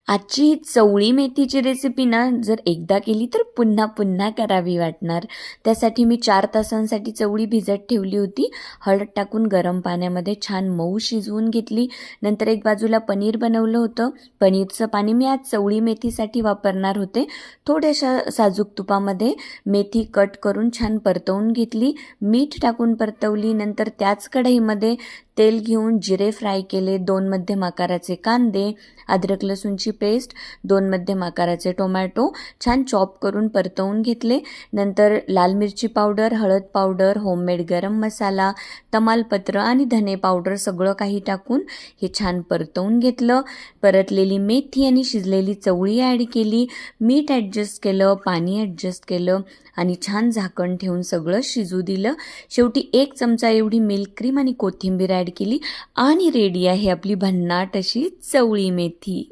आजची ही चवळी मेथीची रेसिपी ना जर एकदा केली तर पुन्हा पुन्हा करावी वाटणार. त्यासाठी मी 4 तासांसाठी चवळी भिजत ठेवली होती. हळद टाकून गरम पाण्यामध्ये छान मऊ शिजवून घेतली. नंतर एक बाजूला पनीर बनवलं होतं. पनीरचं पाणी मी आज चवळी मेथीसाठी वापरणार होते. थोड्याशा साजूक तुपामध्ये मेथी कट करून छान परतवून घेतली. मीठ टाकून परतवली. नंतर त्याच कढईमध्ये तेल घेऊन जिरे फ्राय केले. 2 मध्यम आकाराचे कांदे, अद्रक लसूणची पेस्ट, 2 मध्यम आकाराचे टोमॅटो छान चॉप करून परतवून घेतले. नंतर लाल मिरची पावडर, हळद पावडर, होममेड गरम मसाला, तमालपत्र आणि धने पावडर सगळं काही टाकून हे छान परतवून घेतलं. परतलेली मेथी आणि शिजलेली चवळी ॲड केली. मीठ ॲडजस्ट केलं, पाणी ॲडजस्ट केलं आणि छान झाकण ठेवून सगळं शिजू दिलं. शेवटी 1 चमचा एवढी मिल्क क्रीम आणि कोथिंबीर ॲड केली आणि रेडी आहे आपली भन्नाट अशी चवळी मेथी.